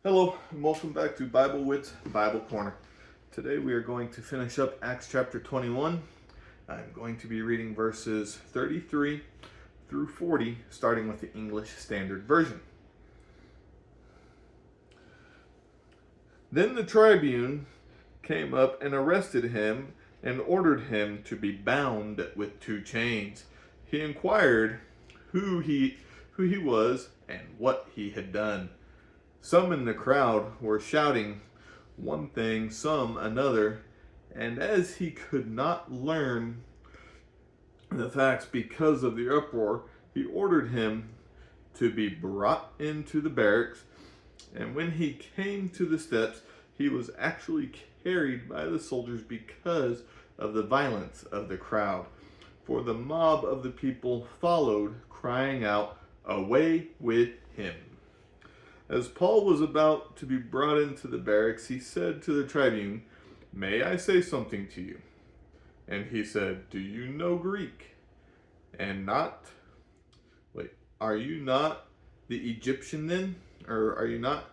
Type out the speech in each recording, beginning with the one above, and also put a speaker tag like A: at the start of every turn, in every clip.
A: Hello, and welcome back to Bible Wits Bible Corner. Today we are going to finish up Acts chapter 21. I'm going to be reading verses 33 through 40, starting with the English Standard Version. Then the tribune came up and arrested him and ordered him to be bound with 2 chains. He inquired who he was and what he had done. Some in the crowd were shouting one thing, some another, and as he could not learn the facts because of the uproar, he ordered him to be brought into the barracks. And when he came to the steps, he was actually carried by the soldiers because of the violence of the crowd. For the mob of the people followed, crying out, "Away with him!" As Paul was about to be brought into the barracks, he said to the tribune, "May I say something to you?" And he said, "Do you know Greek? And are you not the Egyptian then? Or are you not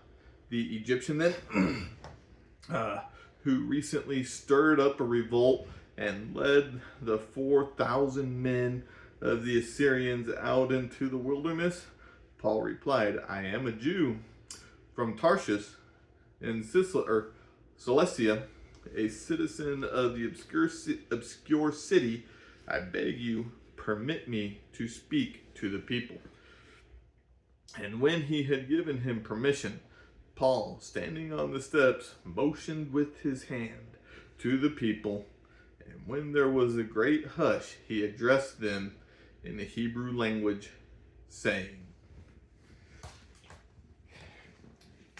A: the Egyptian then? Who recently stirred up a revolt and led the 4,000 men of the Assyrians out into the wilderness?" Paul replied, "I am a Jew from Tarsus in Cilicia, a citizen of the obscure city. I beg you, permit me to speak to the people." And when he had given him permission, Paul, standing on the steps, motioned with his hand to the people. And when there was a great hush, he addressed them in the Hebrew language, saying,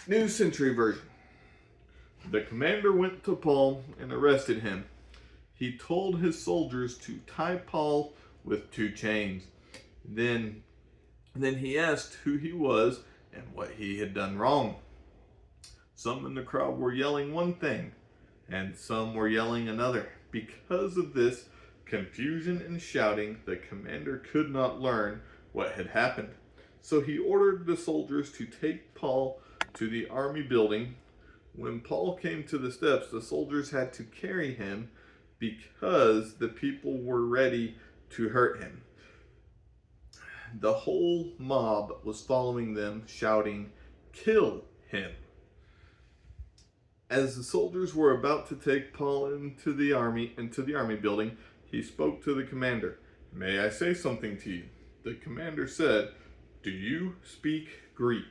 A: New Century Version. The commander went to Paul and arrested him. He told his soldiers to tie Paul with 2 chains. Then he asked who he was and what he had done wrong. Some in the crowd were yelling one thing, and some were yelling another. Because of this confusion and shouting, the commander could not learn what had happened. So he ordered the soldiers to take Paul to the army building. When Paul came to the steps, the soldiers had to carry him because the people were ready to hurt him. The whole mob was following them, shouting, "Kill him!" As the soldiers were about to take Paul into the army building, he spoke to the commander. "May I say something to you?" The commander said, "Do you speak Greek?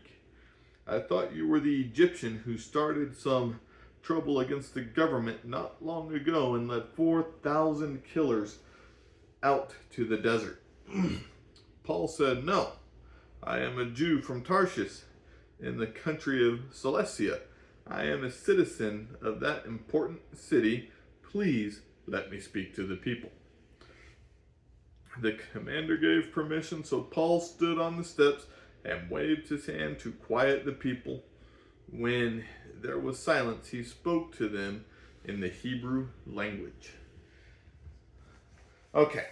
A: I thought you were the Egyptian who started some trouble against the government not long ago and led 4,000 killers out to the desert." Paul said, "No, I am a Jew from Tarsus in the country of Cilicia. I am a citizen of that important city. Please let me speak to the people." The commander gave permission, so Paul stood on the steps and waved his hand to quiet the people. When there was silence, he spoke to them in the Hebrew language. Okay,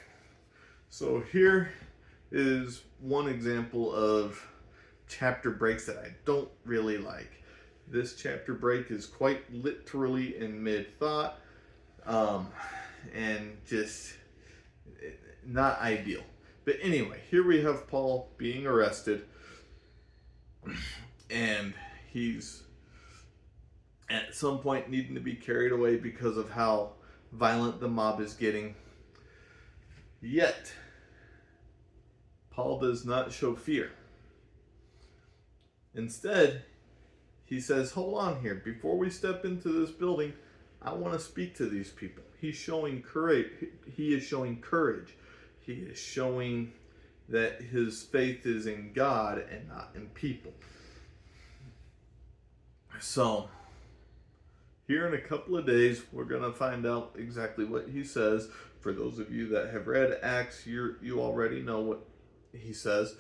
A: so here is one example of chapter breaks that I don't really like. This chapter break is quite literally in mid-thought, and just not ideal. But anyway, here we have Paul being arrested, and he's at some point needing to be carried away because of how violent the mob is getting. Yet, Paul does not show fear. Instead, he says, "Hold on here. Before we step into this building, I want to speak to these people." He's showing courage. He is showing courage. He is showing that his faith is in God and not in people. So, here in a couple of days, we're going to find out exactly what he says. For those of you that have read Acts, you already know what he says.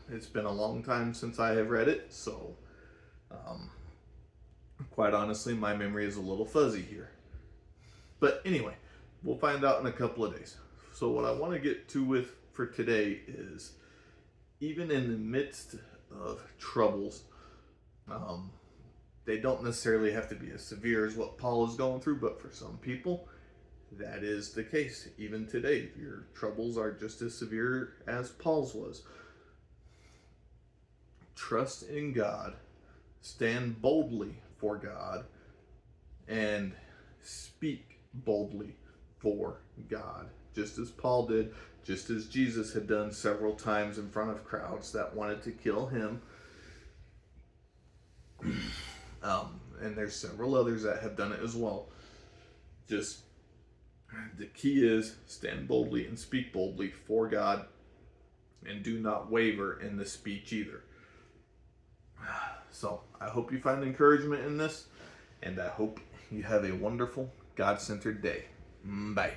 A: It's been a long time since I have read it, so quite honestly, my memory is a little fuzzy here. But anyway, we'll find out in a couple of days. So what I want to get to for today is, even in the midst of troubles, They don't necessarily have to be as severe as what Paul is going through, but for some people, that is the case. Even today, your troubles are just as severe as Paul's was. Trust in God, stand boldly for God, and speak boldly for God, just as Paul did, just as Jesus had done several times in front of crowds that wanted to kill him. And there's several others that have done it as well. Just the key is stand boldly and speak boldly for God, and do not waver in the speech either. So I hope you find encouragement in this, and I hope you have a wonderful, God-centered day. Bye.